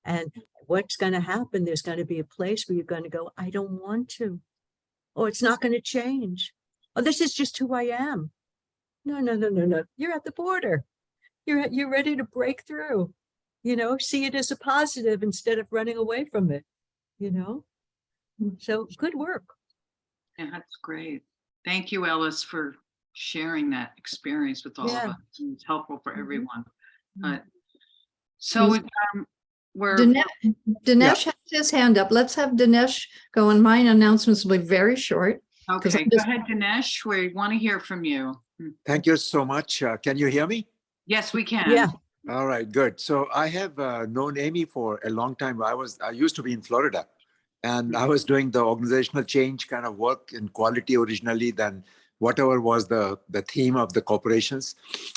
And what's going to happen? There's going to be a place where you're going to go, I don't want to. Oh, it's not going to change. Oh, this is just who I am. No, no, no, no, no. You're at the border. You're ready to break through, you know, see it as a positive instead of running away from it, you know. So good work. Yeah, that's great. Thank you, Ellis, for sharing that experience with all of Yeah. us. It's helpful for Mhm. everyone. But so Yes. we're Dinesh has his hand up. Let's have Dinesh go, and mine announcements will be very short. 'cause okay. I'm Go just- ahead, Dinesh. We want to hear from you. Thank you so much. Can you hear me? Yes, we can. Yeah. All right, good. So I have known Aimee for a long time. I used to be in Florida, and I was doing the organizational change kind of work in quality originally, then whatever was the theme of the corporations.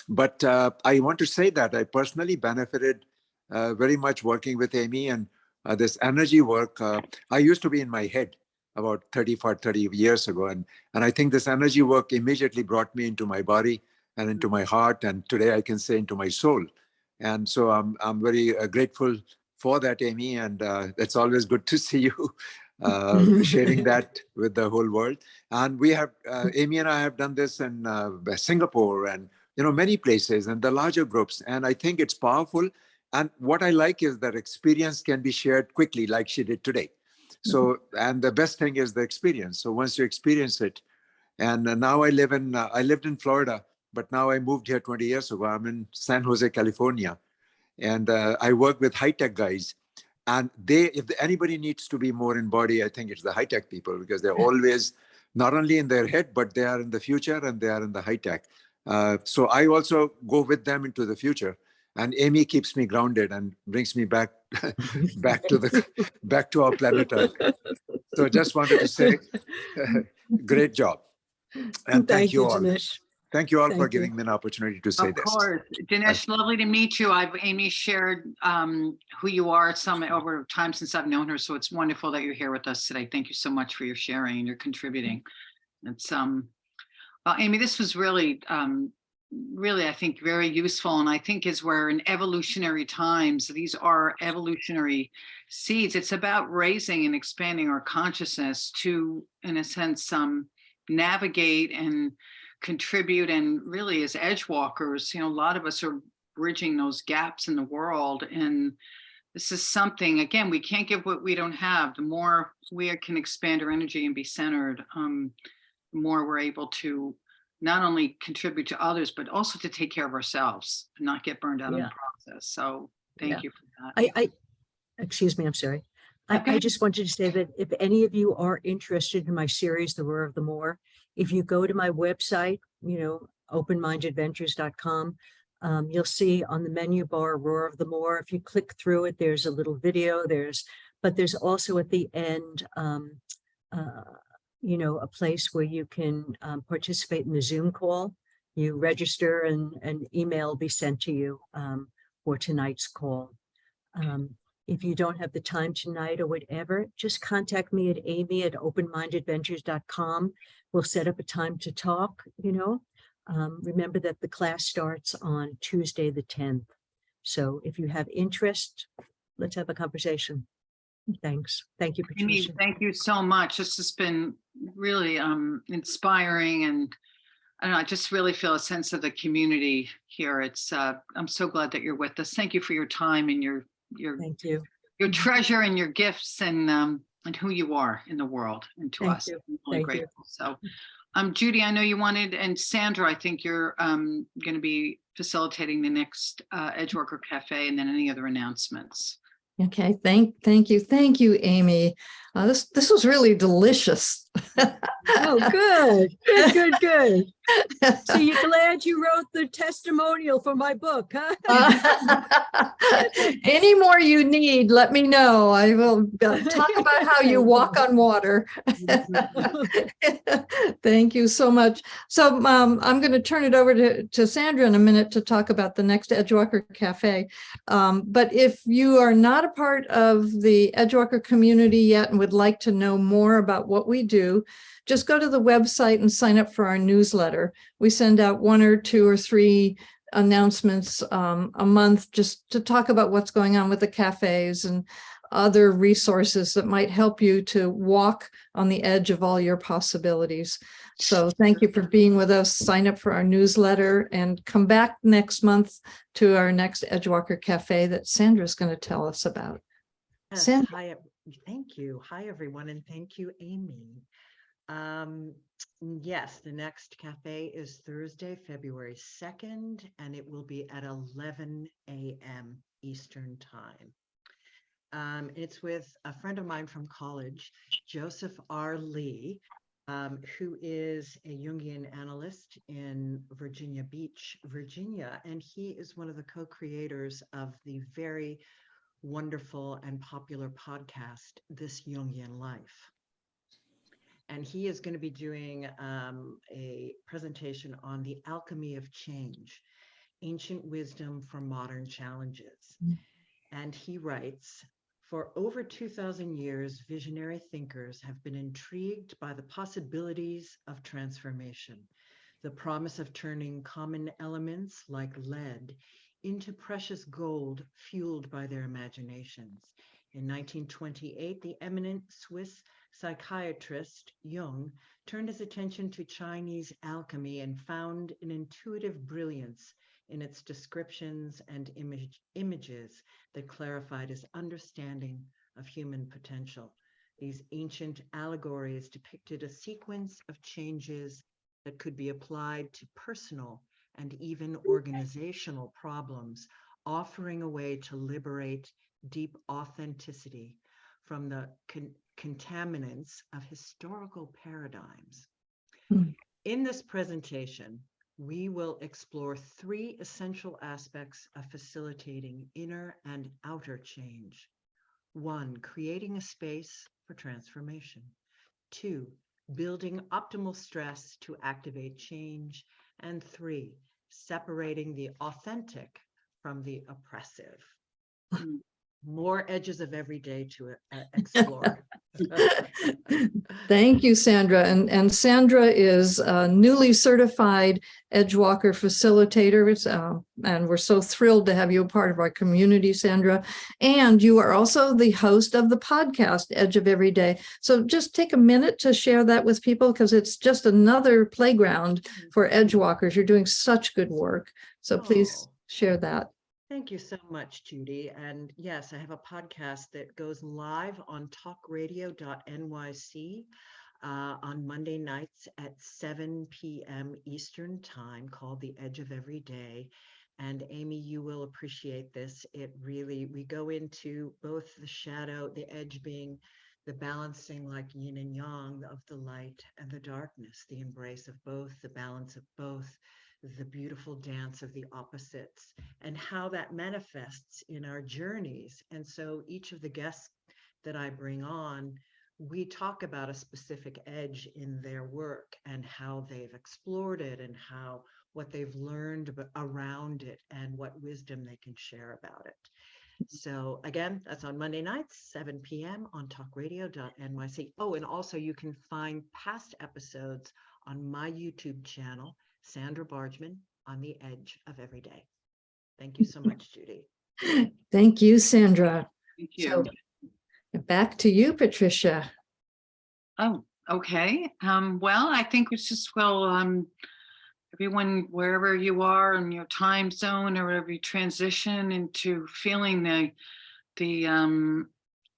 But I want to say that I personally benefited very much working with Aimee, and this energy work. I used to be in my head about 30 years ago, and I think this energy work immediately brought me into my body and into my heart, and today I can say into my soul. And so I'm very grateful for that, Aimee, and it's always good to see you sharing that with the whole world. And we have, Aimee and I have done this in Singapore and many places and the larger groups. And I think it's powerful. And what I like is that experience can be shared quickly, like she did today. So, and the best thing is the experience. So once you experience it, and now I lived in Florida, but now I moved here 20 years ago. I'm in San Jose, California, and I work with high-tech guys. And if anybody needs to be more in body, I think it's the high-tech people, because they're always not only in their head, but they are in the future and they are in the high-tech. So I also go with them into the future. And Aimee keeps me grounded and brings me back back to our planet Earth. So just wanted to say, great job. And thank you all. Dinesh. Thank you all for Thank you. giving me an opportunity to say Of this. course. Dinesh, lovely to meet you. Aimee shared who you are over time since I've known her. So it's wonderful that you're here with us today. Thank you so much for your sharing and your contributing. It's well, Aimee, this was really, I think, very useful. And I think as we're in evolutionary times, these are evolutionary seeds. It's about raising and expanding our consciousness to, in a sense, navigate and contribute. And really, as edgewalkers, a lot of us are bridging those gaps in the world. And this is something, again, we can't give what we don't have. The more we can expand our energy and be centered, the more we're able to not only contribute to others, but also to take care of ourselves and not get burned out in the process. So thank you for that. Excuse me, I'm sorry. Okay. I just wanted to say that if any of you are interested in my series, The Roar of the More, if you go to my website, openmindadventures.com, you'll see on the menu bar, Roar of the More. If you click through it, there's a little video, but there's also at the end, a place where you can participate in the Zoom call. You register and an email will be sent to you for tonight's call. If you don't have the time tonight or whatever, just contact me at Aimee@openmindadventures.com. We'll set up a time to talk, Remember that the class starts on Tuesday, the 10th. So if you have interest, let's have a conversation. Thanks. Thank you, Aimee, Patricia. thank you so much. This has been really inspiring, and I don't know, I just really feel a sense of the community here. It's I'm so glad that you're with us. Thank you for your time and your Thank you. your treasure and your gifts and who you are in the world and to Thank us. you. I'm really Thank you. grateful. So Judy, I know you wanted, and Sandra, I think you're going to be facilitating the next Edgeworker Cafe, and then any other announcements. Okay, thank you, Aimee. This was really delicious. Oh, good, good, good, good. So you're glad you wrote the testimonial for my book, huh? Any more you need, let me know. I will talk about how you walk on water. Thank you so much. So I'm going to turn it over to Sandra in a minute to talk about the next Edgewalker Cafe. But if you are not a part of the Edgewalker community yet and would like to know more about what we do, just go to the website and sign up for our newsletter. We send out 1 or 2 or 3 announcements a month just to talk about what's going on with the cafes and other resources that might help you to walk on the edge of all your possibilities. So thank you for being with us. Sign up for our newsletter and come back next month to our next Edgewalker Cafe that Sandra's going to tell us about. Yes, Sandra. hi, thank you. Hi, everyone, and thank you, Amy. Yes, the next cafe is Thursday, February 2nd, and it will be at 11 a.m. Eastern Time. It's with a friend of mine from college, Joseph R. Lee, who is a Jungian analyst in Virginia Beach, Virginia, and he is one of the co-creators of the very wonderful and popular podcast, This Jungian Life. And he is going to be doing a presentation on the alchemy of change, ancient wisdom for modern challenges. And he writes, for over 2,000 years, visionary thinkers have been intrigued by the possibilities of transformation, the promise of turning common elements like lead into precious gold fueled by their imaginations. In 1928, the eminent Swiss psychiatrist Jung turned his attention to Chinese alchemy and found an intuitive brilliance in its descriptions and images that clarified his understanding of human potential. These ancient allegories depicted a sequence of changes that could be applied to personal and even organizational problems, offering a way to liberate deep authenticity from the contaminants of historical paradigms. In this presentation, we will explore 3 essential aspects of facilitating inner and outer change. 1, creating a space for transformation. 2, building optimal stress to activate change. And 3, separating the authentic from the oppressive. More edges of every day to explore. Thank you, Sandra. And Sandra is a newly certified Edgewalker facilitator. And we're so thrilled to have you a part of our community, Sandra. And you are also the host of the podcast, Edge of Every Day. So just take a minute to share that with people, because it's just another playground for Edgewalkers. You're doing such good work. So please share that. Thank you so much, Judy. And yes, I have a podcast that goes live on talkradio.nyc on Monday nights at 7 p.m. Eastern Time, called The Edge of Every Day. And Amy, you will appreciate this. We go into both the shadow, the edge being the balancing like yin and yang of the light and the darkness, the embrace of both, the balance of both, the beautiful dance of the opposites, and how that manifests in our journeys. And so each of the guests that I bring on, we talk about a specific edge in their work and how they've explored it and what they've learned around it and what wisdom they can share about it. So again, that's on Monday nights, 7 p.m. on talkradio.nyc. Oh, and also you can find past episodes on my YouTube channel, Sandra Bargman, on the Edge of Every Day. Thank you so much, Judy. Thank you, Sandra. Thank you. So, back to you, Patricia. Oh, okay. Well, I think it's just, everyone, wherever you are in your time zone or wherever you transition into feeling the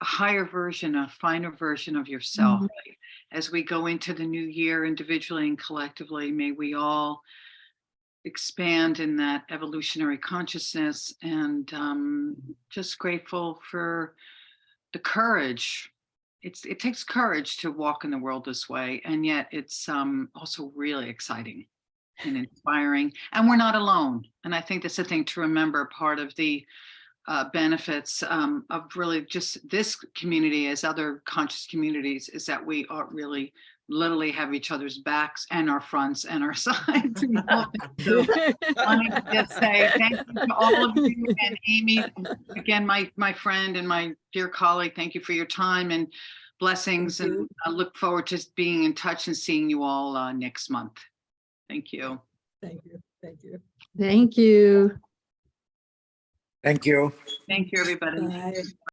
higher version, a finer version of yourself. Right? As we go into the new year, individually and collectively, may we all expand in that evolutionary consciousness, and just grateful for the courage it takes courage to walk in the world this way, and yet it's also really exciting and inspiring. And we're not alone. And I think that's the thing to remember. Part of the benefits of really just this community as other conscious communities is that we are really literally have each other's backs and our fronts and our sides. So I wanted to just say thank you to all of you, and Aimee, again, my friend and my dear colleague, thank you for your time and blessings. Thank you. And I look forward to being in touch and seeing you all next month. Thank you. Thank you. Thank you. Thank you. Thank you. Thank you, everybody. Bye.